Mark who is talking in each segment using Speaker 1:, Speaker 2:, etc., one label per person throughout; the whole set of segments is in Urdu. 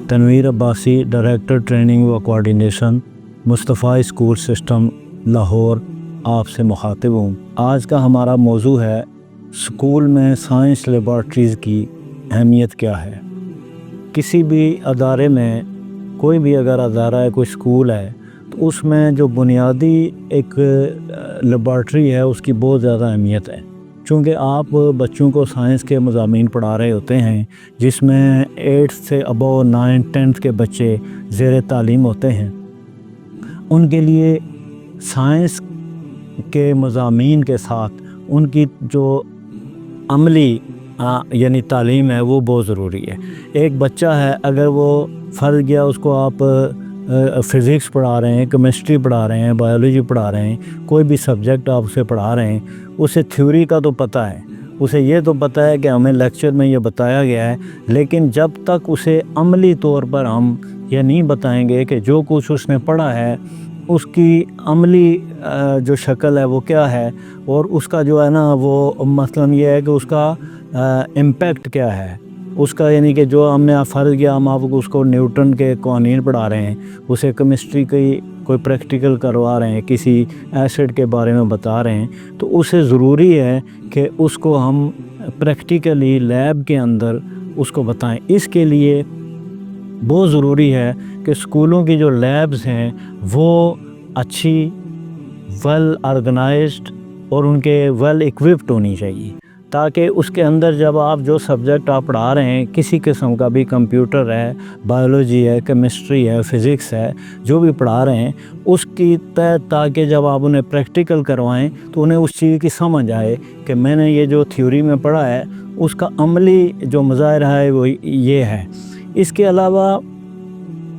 Speaker 1: تنویر عباسی، ڈائریکٹر ٹریننگ و کوآرڈینیشن، مصطفیٰ اسکول سسٹم لاہور، آپ سے مخاطب ہوں۔ آج کا ہمارا موضوع ہے اسکول میں سائنس لیبارٹریز کی اہمیت کیا ہے۔ کسی بھی ادارے میں، کوئی بھی اگر ادارہ ہے، کوئی اسکول ہے، تو اس میں جو بنیادی ایک لیبارٹری ہے اس کی بہت زیادہ اہمیت ہے، چونکہ آپ بچوں کو سائنس کے مضامین پڑھا رہے ہوتے ہیں جس میں 8 سے ابو 9 10 کے بچے زیر تعلیم ہوتے ہیں۔ ان کے لیے سائنس کے مضامین کے ساتھ ان کی جو عملی یعنی تعلیم ہے وہ بہت ضروری ہے۔ ایک بچہ ہے، اگر وہ فرض کیا اس کو آپ فزکس پڑھا رہے ہیں، کیمسٹری پڑھا رہے ہیں، بایولوجی پڑھا رہے ہیں، کوئی بھی سبجیکٹ آپ اسے پڑھا رہے ہیں، اسے تھیوری کا تو پتہ ہے، اسے یہ تو پتہ ہے کہ ہمیں لیکچر میں یہ بتایا گیا ہے، لیکن جب تک اسے عملی طور پر ہم یہ نہیں بتائیں گے کہ جو کچھ اس نے پڑھا ہے اس کی عملی جو شکل ہے وہ کیا ہے، اور اس کا جو ہے نا وہ مثلاً یہ ہے کہ اس کا امپیکٹ کیا ہے، اس کا یعنی کہ جو ہم نے فرض کیا ہم آپ کو اس کو نیوٹن کے قوانین پڑھا رہے ہیں، اسے کیمسٹری کی کوئی پریکٹیکل کروا رہے ہیں، کسی ایسڈ کے بارے میں بتا رہے ہیں، تو اسے ضروری ہے کہ اس کو ہم پریکٹیکلی لیب کے اندر اس کو بتائیں۔ اس کے لیے بہت ضروری ہے کہ اسکولوں کی جو لیبز ہیں وہ اچھی، ویل آرگنائزڈ اور ان کے ویل ایکوپڈ ہونی چاہیے، تاکہ اس کے اندر جب آپ جو سبجیکٹ آپ پڑھا رہے ہیں، کسی قسم کا بھی، کمپیوٹر ہے، بایولوجی ہے، کیمسٹری ہے، فزکس ہے، جو بھی پڑھا رہے ہیں اس کی تاکہ جب آپ انہیں پریکٹیکل کروائیں تو انہیں اس چیز کی سمجھ آئے کہ میں نے یہ جو تھیوری میں پڑھا ہے اس کا عملی جو مظاہرہ ہے وہ یہ ہے۔ اس کے علاوہ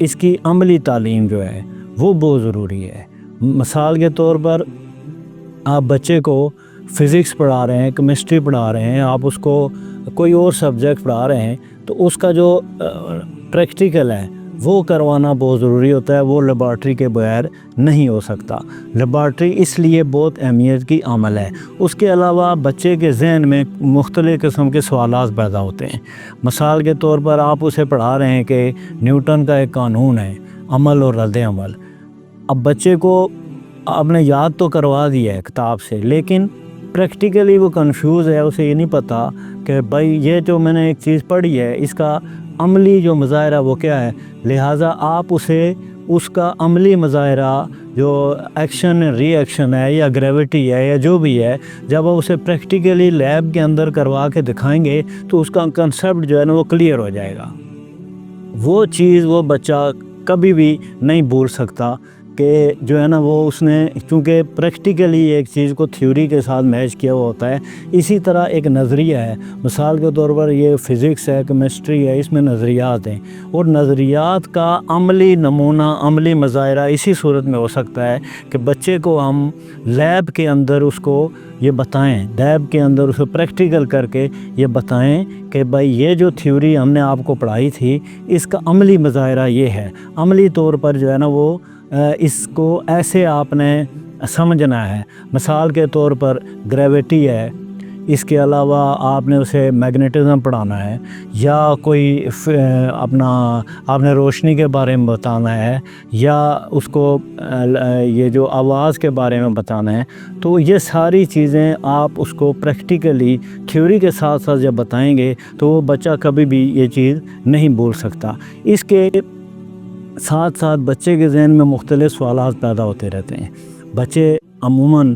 Speaker 1: اس کی عملی تعلیم جو ہے وہ بہت ضروری ہے۔ مثال کے طور پر آپ بچے کو فزکس پڑھا رہے ہیں، کیمسٹری پڑھا رہے ہیں، آپ اس کو کوئی اور سبجیکٹ پڑھا رہے ہیں، تو اس کا جو پریکٹیکل ہے وہ کروانا بہت ضروری ہوتا ہے، وہ لیبارٹری کے بغیر نہیں ہو سکتا۔ لیبارٹری اس لیے بہت اہمیت کی عامل ہے۔ اس کے علاوہ بچے کے ذہن میں مختلف قسم کے سوالات پیدا ہوتے ہیں۔ مثال کے طور پر آپ اسے پڑھا رہے ہیں کہ نیوٹن کا ایک قانون ہے، عمل اور رد عمل۔ اب بچے کو آپ نے یاد تو کروا دیا ہے کتاب سے، لیکن پریکٹیکلی وہ کنفیوز ہے، اسے یہ نہیں پتہ کہ بھائی یہ جو میں نے ایک چیز پڑھی ہے اس کا عملی جو مظاہرہ وہ کیا ہے، لہٰذا آپ اسے اس کا عملی مظاہرہ جو ایکشن ری ایکشن ہے یا گریوٹی ہے یا جو بھی ہے، جب آپ اسے پریکٹیکلی لیب کے اندر کروا کے دکھائیں گے تو اس کا کنسیپٹ جو ہے نا وہ کلیئر ہو جائے گا۔ وہ چیز وہ بچہ کبھی بھی نہیں بھول سکتا کہ جو ہے نا وہ اس نے، چونکہ پریکٹیکلی ایک چیز کو تھیوری کے ساتھ میچ کیا ہوا ہوتا ہے۔ اسی طرح ایک نظریہ ہے، مثال کے طور پر یہ فزکس ہے، کیمسٹری ہے، اس میں نظریات ہیں، اور نظریات کا عملی نمونہ، عملی مظاہرہ اسی صورت میں ہو سکتا ہے کہ بچے کو ہم لیب کے اندر اس کو یہ بتائیں، لیب کے اندر اسے پریکٹیکل کر کے یہ بتائیں کہ بھائی یہ جو تھیوری ہم نے آپ کو پڑھائی تھی اس کا عملی مظاہرہ یہ ہے، عملی طور پر جو ہے نا وہ اس کو ایسے آپ نے سمجھنا ہے۔ مثال کے طور پر گریوٹی ہے، اس کے علاوہ آپ نے اسے میگنیٹزم پڑھانا ہے، یا کوئی آپ نے روشنی کے بارے میں بتانا ہے، یا اس کو یہ جو آواز کے بارے میں بتانا ہے، تو یہ ساری چیزیں آپ اس کو پریکٹیکلی تھیوری کے ساتھ ساتھ جب بتائیں گے تو وہ بچہ کبھی بھی یہ چیز نہیں بھول سکتا۔ اس کے ساتھ ساتھ بچے کے ذہن میں مختلف سوالات پیدا ہوتے رہتے ہیں۔ بچے عموماً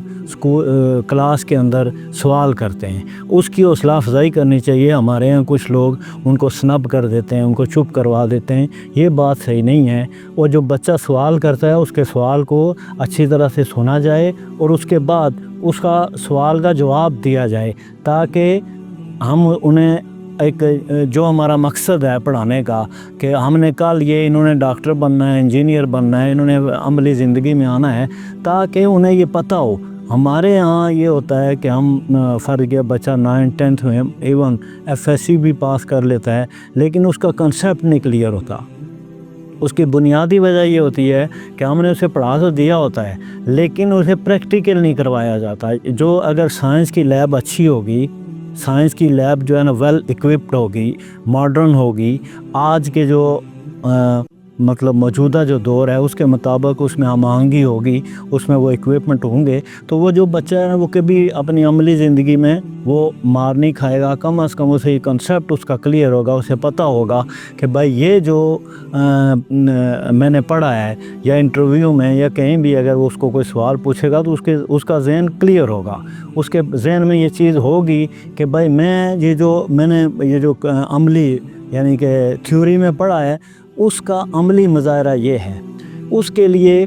Speaker 1: کلاس کے اندر سوال کرتے ہیں، اس کی حوصلہ افزائی کرنی چاہیے۔ ہمارے یہاں کچھ لوگ ان کو سنب کر دیتے ہیں، ان کو چپ کروا دیتے ہیں، یہ بات صحیح نہیں ہے۔ اور جو بچہ سوال کرتا ہے اس کے سوال کو اچھی طرح سے سنا جائے اور اس کے بعد اس کا سوال کا جواب دیا جائے، تاکہ ہم انہیں ایک جو ہمارا مقصد ہے پڑھانے کا کہ ہم نے کل یہ انہوں نے ڈاکٹر بننا ہے، انجینئر بننا ہے، انہوں نے عملی زندگی میں آنا ہے، تاکہ انہیں یہ پتہ ہو۔ ہمارے یہاں یہ ہوتا ہے کہ ہم فرض کیا بچہ 9 10 میں ایون FSC بھی پاس کر لیتا ہے، لیکن اس کا کنسیپٹ نہیں کلیئر ہوتا۔ اس کی بنیادی وجہ یہ ہوتی ہے کہ ہم نے اسے پڑھا تو دیا ہوتا ہے لیکن اسے پریکٹیکل نہیں کروایا جاتا۔ جو اگر سائنس کی لیب اچھی ہوگی سائنس کی لیب جو ہے نا ویل اکوپڈ ہوگی، ماڈرن ہوگی، آج کے جو مطلب موجودہ جو دور ہے اس کے مطابق اس میں ہم آہنگی ہوگی، اس میں وہ اکوپمنٹ ہوں گے، تو وہ جو بچہ ہے نا وہ کبھی اپنی عملی زندگی میں وہ مار نہیں کھائے گا، کم از کم اسے یہ کنسیپٹ اس کا کلیئر ہوگا، اسے پتہ ہوگا کہ بھائی یہ جو میں نے پڑھا ہے، یا انٹرویو میں یا کہیں بھی اگر اس کو کوئی سوال پوچھے گا تو اس کا ذہن کلیئر ہوگا، اس کے ذہن میں یہ چیز ہوگی کہ بھائی میں نے یہ جو عملی یعنی کہ تھیوری میں پڑھا ہے اس کا عملی مظاہرہ یہ ہے۔ اس کے لیے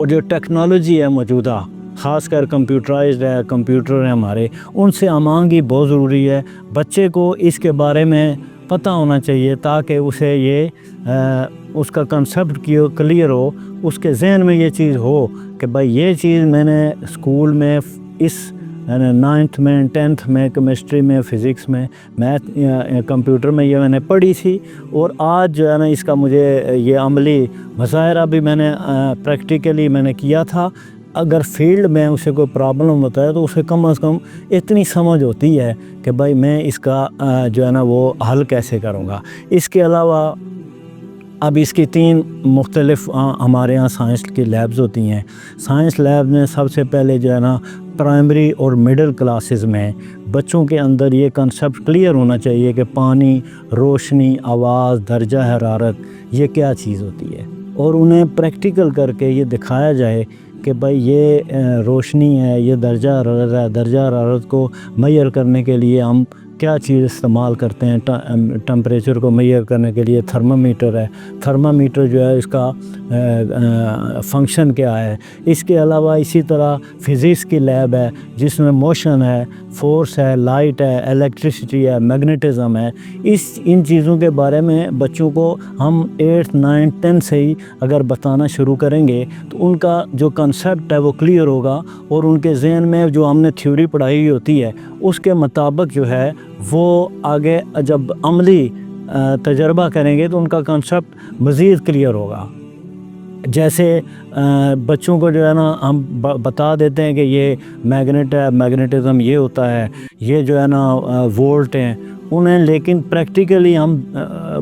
Speaker 1: جو ٹیکنالوجی ہے موجودہ، خاص کر کمپیوٹرائزڈ ہے، کمپیوٹر ہیں ہمارے، ان سے ہم آہنگی بہت ضروری ہے۔ بچے کو اس کے بارے میں پتہ ہونا چاہیے تاکہ اسے یہ اس کا کنسیپٹ کلیئر ہو، اس کے ذہن میں یہ چیز ہو کہ بھائی یہ چیز میں نے اسکول میں اس 9th میں 10th میں کیمسٹری میں فزکس میں میتھ کمپیوٹر میں یہ میں نے پڑھی تھی، اور آج جو ہے نا اس کا مجھے یہ عملی مظاہرہ بھی میں نے پریکٹیکلی میں نے کیا تھا۔ اگر فیلڈ میں اسے کوئی پرابلم ہوتا ہے تو اسے کم از کم اتنی سمجھ ہوتی ہے کہ بھائی میں اس کا جو ہے نا وہ حل کیسے کروں گا۔ اس کے علاوہ اب اس کی 3 مختلف ہمارے ہاں سائنس کی لیبز ہوتی ہیں۔ سائنس لیب میں سب سے پہلے جو ہے نا پرائمری اور مڈل کلاسز میں بچوں کے اندر یہ کنسیپٹ کلیئر ہونا چاہیے کہ پانی، روشنی، آواز، درجہ حرارت یہ کیا چیز ہوتی ہے، اور انہیں پریکٹیکل کر کے یہ دکھایا جائے کہ بھائی یہ روشنی ہے، یہ درجہ حرارت ہے، درجہ حرارت کو میئر کرنے کے لیے ہم کیا چیز استعمال کرتے ہیں، ٹمپریچر کو میئر کرنے کے لیے تھرمامیٹر ہے، تھرمامیٹر جو ہے اس کا فنکشن کیا ہے۔ اس کے علاوہ اسی طرح فزکس کی لیب ہے جس میں موشن ہے، فورس ہے، لائٹ ہے، الیکٹریسٹی ہے، میگنیٹزم ہے۔ ان چیزوں کے بارے میں بچوں کو ہم 8th 9th 10th سے ہی اگر بتانا شروع کریں گے تو ان کا جو کنسیپٹ ہے وہ کلیئر ہوگا، اور ان کے ذہن میں جو ہم نے تھیوری پڑھائی ہوتی ہے اس کے مطابق جو ہے وہ آگے جب عملی تجربہ کریں گے تو ان کا کنسیپٹ مزید کلیئر ہوگا۔ جیسے بچوں کو جو ہے نا ہم بتا دیتے ہیں کہ یہ میگنیٹ ہے، میگنیٹزم یہ ہوتا ہے، یہ جو ہے نا وولٹ ہیں انہیں، لیکن پریکٹیکلی ہم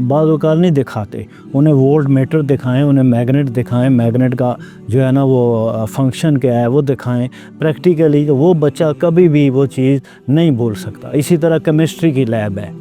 Speaker 1: بعض اوقات نہیں دکھاتے، انہیں وولٹ میٹر دکھائیں، انہیں میگنیٹ دکھائیں، میگنیٹ کا جو ہے نا وہ فنکشن کیا ہے وہ دکھائیں پریکٹیکلی، تو وہ بچہ کبھی بھی وہ چیز نہیں بھول سکتا۔ اسی طرح کیمسٹری کی لیب ہے،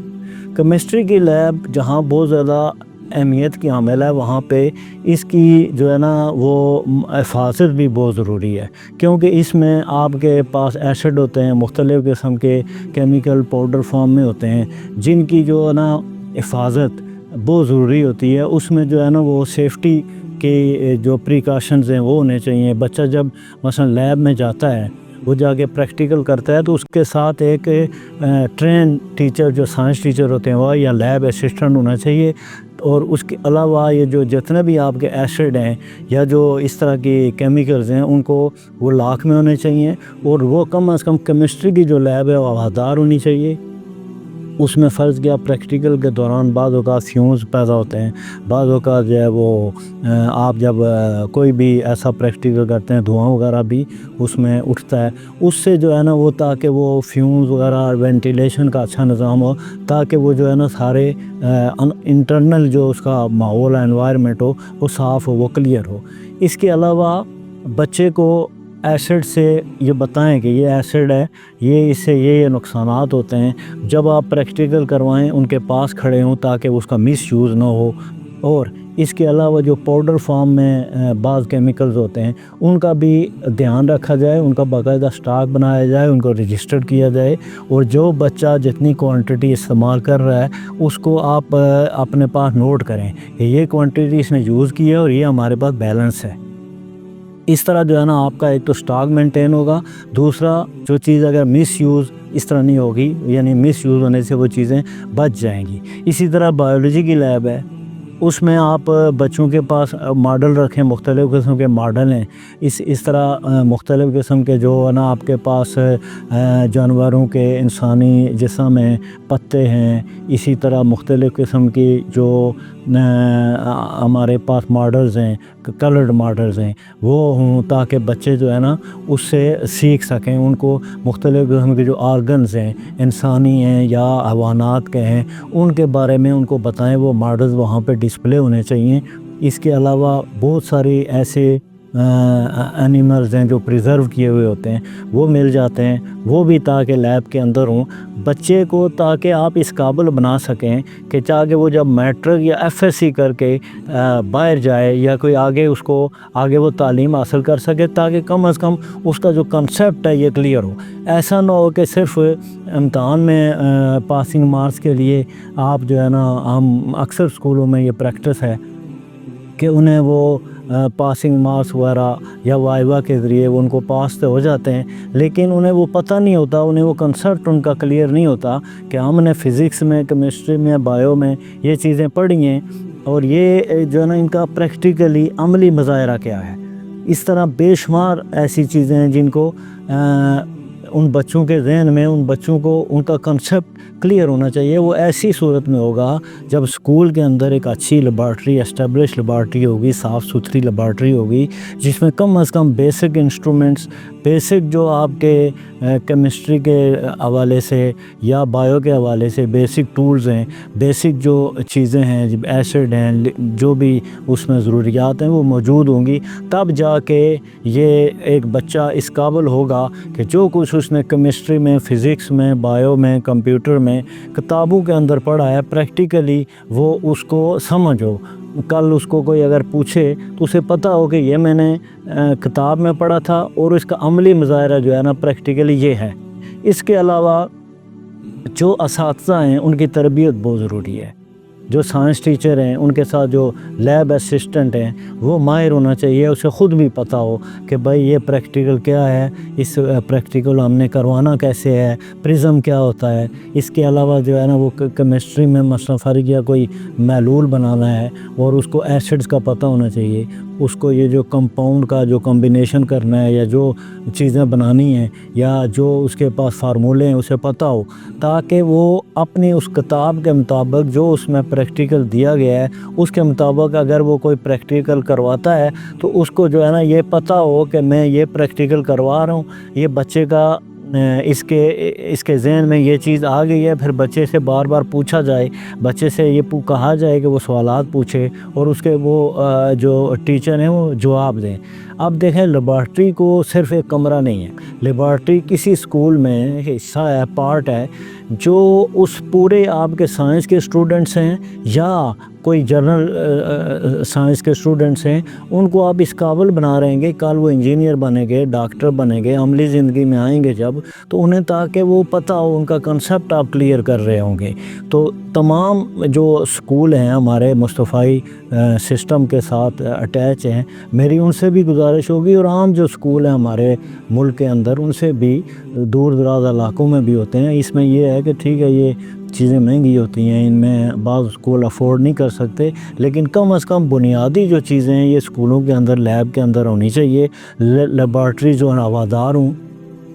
Speaker 1: کیمسٹری کی لیب جہاں بہت زیادہ اہمیت کی حامل ہے وہاں پہ اس کی جو ہے نا وہ حفاظت بھی بہت ضروری ہے، کیونکہ اس میں آپ کے پاس ایسڈ ہوتے ہیں، مختلف قسم کے کیمیکل پاؤڈر فارم میں ہوتے ہیں جن کی جو ہے نا حفاظت بہت ضروری ہوتی ہے۔ اس میں جو ہے نا وہ سیفٹی کے جو پریکاشنز ہیں وہ ہونے چاہیے۔ بچہ جب مثلا لیب میں جاتا ہے، وہ جا کے پریکٹیکل کرتا ہے تو اس کے ساتھ ایک ٹرین ٹیچر جو سائنس ٹیچر ہوتے ہیں وہ یا لیب اسسٹنٹ ہونا چاہیے، اور اس کے علاوہ یہ جو جتنے بھی آپ کے ایسڈ ہیں یا جو اس طرح کی کیمیکلز ہیں ان کو وہ لاکھ میں ہونے چاہیے، اور وہ کم از کم کیمسٹری کی جو لیب ہے وہ ہوادار ہونی چاہیے۔ اس میں فرض کیا پریکٹیکل کے دوران بعض اوقات فیوز پیدا ہوتے ہیں، بعض اوقات جو ہے وہ آپ جب کوئی بھی ایسا پریکٹیکل کرتے ہیں دھواں وغیرہ بھی اس میں اٹھتا ہے، اس سے جو ہے نا وہ تاکہ وہ فیوز وغیرہ وینٹیلیشن کا اچھا نظام ہو تاکہ وہ جو ہے نا سارے انٹرنل جو اس کا ماحول ہے انوائرمنٹ ہو وہ صاف ہو، وہ کلیئر ہو۔ اس کے علاوہ بچے کو ایسڈ سے یہ بتائیں کہ یہ ایسڈ ہے، یہ اس سے یہ نقصانات ہوتے ہیں، جب آپ پریکٹیکل کروائیں ان کے پاس کھڑے ہوں تاکہ اس کا مس یوز نہ ہو۔ اور اس کے علاوہ جو پاؤڈر فارم میں بعض کیمیکلز ہوتے ہیں ان کا بھی دھیان رکھا جائے، ان کا باقاعدہ سٹاک بنایا جائے، ان کو رجسٹر کیا جائے، اور جو بچہ جتنی کوانٹٹی استعمال کر رہا ہے اس کو آپ اپنے پاس نوٹ کریں کہ یہ کوانٹٹی اس نے یوز کی ہے اور یہ ہمارے پاس بیلنس ہے۔ اس طرح جو ہے نا آپ کا ایک تو سٹاک مینٹین ہوگا، دوسرا جو چیز اگر مس یوز اس طرح نہیں ہوگی، یعنی مس یوز ہونے سے وہ چیزیں بچ جائیں گی۔ اسی طرح بایولوجی کی لیب ہے، اس میں آپ بچوں کے پاس ماڈل رکھیں، مختلف قسم کے ماڈل ہیں، اس طرح مختلف قسم کے جو ہے نا آپ کے پاس جانوروں کے انسانی جسم ہیں، پتے ہیں، اسی طرح مختلف قسم کی جو ہمارے پاس ماڈلز ہیں، کلرڈ ماڈلز ہیں، وہ ہوں تاکہ بچے جو ہے نا اس سے سیکھ سکیں۔ ان کو مختلف قسم کے جو آرگنز ہیں، انسانی ہیں یا حیوانات کے ہیں، ان کے بارے میں ان کو بتائیں، وہ ماڈلز وہاں پہ ڈسپلے ہونے چاہیے۔ اس کے علاوہ بہت ساری ایسے اینیملز ہیں جو پریزرو کیے ہوئے ہوتے ہیں، وہ مل جاتے ہیں، وہ بھی تاکہ لیب کے اندر ہوں بچے کو، تاکہ آپ اس قابل بنا سکیں کہ تاکہ وہ جب میٹرک یا ایف ایس سی کر کے باہر جائے یا کوئی آگے اس کو آگے وہ تعلیم حاصل کر سکے، تاکہ کم از کم اس کا جو کنسیپٹ ہے یہ کلیئر ہو۔ ایسا نہ ہو کہ صرف امتحان میں پاسنگ مارکس کے لیے آپ جو ہے نا، ہم اکثر اسکولوں میں یہ پریکٹس ہے کہ انہیں وہ پاسنگ مارکس وغیرہ یا وائیوا کے ذریعے وہ ان کو پاس تو ہو جاتے ہیں، لیکن انہیں وہ پتہ نہیں ہوتا، انہیں وہ کنسیپٹ ان کا کلیئر نہیں ہوتا کہ ہم نے فزکس میں، کیمسٹری میں، بایو میں یہ چیزیں پڑھی ہیں، اور یہ جو ہے نا ان کا پریکٹیکلی عملی مظاہرہ کیا ہے۔ اس طرح بے شمار ایسی چیزیں ہیں جن کو ان بچوں کے ذہن میں، ان بچوں کو ان کا کنسیپٹ کلیئر ہونا چاہیے۔ وہ ایسی صورت میں ہوگا جب اسکول کے اندر ایک اچھی لیبارٹری، اسٹیبلش لیبارٹری ہوگی، صاف ستھری لیبارٹری ہوگی، جس میں کم از کم بیسک انسٹرومنٹس، بیسک جو آپ کے کیمسٹری کے حوالے سے یا بایو کے حوالے سے بیسک ٹولز ہیں، بیسک جو چیزیں ہیں، ایسڈ ہیں، جو بھی اس میں ضروریات ہیں وہ موجود ہوں گی، تب جا کے یہ ایک بچہ اس قابل ہوگا کہ جو کچھ اس نے کیمسٹری میں، فزکس میں، بایو میں، کمپیوٹر میں، کتابوں کے اندر پڑھا ہے، پریکٹیکلی وہ اس کو سمجھ ہو۔ کل اس کو کوئی اگر پوچھے تو اسے پتہ ہو کہ یہ میں نے کتاب میں پڑھا تھا اور اس کا عملی مظاہرہ جو ہے نا پریکٹیکلی یہ ہے۔ اس کے علاوہ جو اساتذہ ہیں ان کی تربیت بہت ضروری ہے۔ جو سائنس ٹیچر ہیں ان کے ساتھ جو لیب اسسٹنٹ ہیں وہ ماہر ہونا چاہیے، اسے خود بھی پتہ ہو کہ بھائی یہ پریکٹیکل کیا ہے، اس پریکٹیکل ہم نے کروانا کیسے ہے، پرزم کیا ہوتا ہے۔ اس کے علاوہ جو ہے نا وہ کیمسٹری میں مثلا فرض کیا کوئی محلول بنانا ہے اور اس کو ایسڈز کا پتہ ہونا چاہیے، اس کو یہ جو کمپاؤنڈ کا جو کمبینیشن کرنا ہے یا جو چیزیں بنانی ہیں یا جو اس کے پاس فارمولے ہیں اسے پتہ ہو، تاکہ وہ اپنی اس کتاب کے مطابق جو اس میں پریکٹیکل دیا گیا ہے اس کے مطابق اگر وہ کوئی پریکٹیکل کرواتا ہے تو اس کو جو ہے نا یہ پتہ ہو کہ میں یہ پریکٹیکل کروا رہا ہوں، یہ بچے کا اس کے ذہن میں یہ چیز آ گئی ہے، پھر بچے سے بار بار پوچھا جائے، بچے سے یہ کہا جائے کہ وہ سوالات پوچھے اور اس کے وہ جو ٹیچر ہیں وہ جواب دیں۔ اب دیکھیں لیبارٹری کو صرف ایک کمرہ نہیں ہے، لیبارٹری کسی اسکول میں حصہ ہے، پارٹ ہے، جو اس پورے آپ کے سائنس کے اسٹوڈنٹس ہیں یا کوئی جنرل سائنس کے اسٹوڈنٹس ہیں، ان کو آپ اس قابل بنا رہے ہیں، کل وہ انجینئر بنیں گے، ڈاکٹر بنیں گے، عملی زندگی میں آئیں گے جب، تو انہیں تاکہ وہ پتہ ہو، ان کا کنسیپٹ آپ کلیئر کر رہے ہوں گے۔ تو تمام جو اسکول ہیں ہمارے مصطفی سسٹم کے ساتھ اٹیچ ہیں، میری ان سے بھی گزارش ہوگی، اور عام جو اسکول ہیں ہمارے ملک کے اندر ان سے بھی، دور دراز علاقوں میں بھی ہوتے ہیں، اس میں یہ ہے کہ ٹھیک ہے یہ چیزیں مہنگی ہوتی ہیں، ان میں بعض اسکول افورڈ نہیں کر سکتے، لیکن کم از کم بنیادی جو چیزیں ہیں یہ اسکولوں کے اندر، لیب کے اندر ہونی چاہیے، لیبارٹری جو ہے ہوادار ہوں،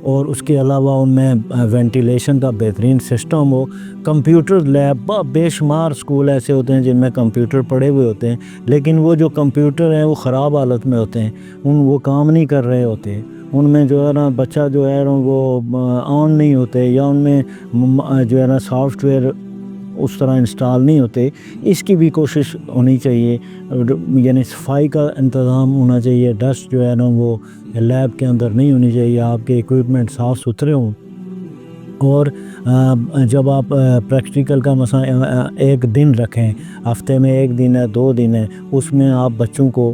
Speaker 1: اور اس کے علاوہ ان میں وینٹیلیشن کا بہترین سسٹم ہو، کمپیوٹر لیب، بے شمار اسکول ایسے ہوتے ہیں جن میں کمپیوٹر پڑے ہوئے ہوتے ہیں، لیکن وہ جو کمپیوٹر ہیں وہ خراب حالت میں ہوتے ہیں، وہ کام نہیں کر رہے ہوتے، ان میں جو ہے نا بچہ جو ہے وہ آن نہیں ہوتے، یا ان میں جو ہے نا سافٹ ویئر اس طرح انسٹال نہیں ہوتے۔ اس کی بھی کوشش ہونی چاہیے، یعنی صفائی کا انتظام ہونا چاہیے، ڈسٹ جو ہے نا وہ لیب کے اندر نہیں ہونی چاہیے، آپ کے ایکوپمنٹ صاف ستھرے ہوں۔ اور جب آپ پریکٹیکل کا مثلا ایک دن رکھیں، ہفتے میں ایک دن ہے، 2 دن ہے، اس میں آپ بچوں کو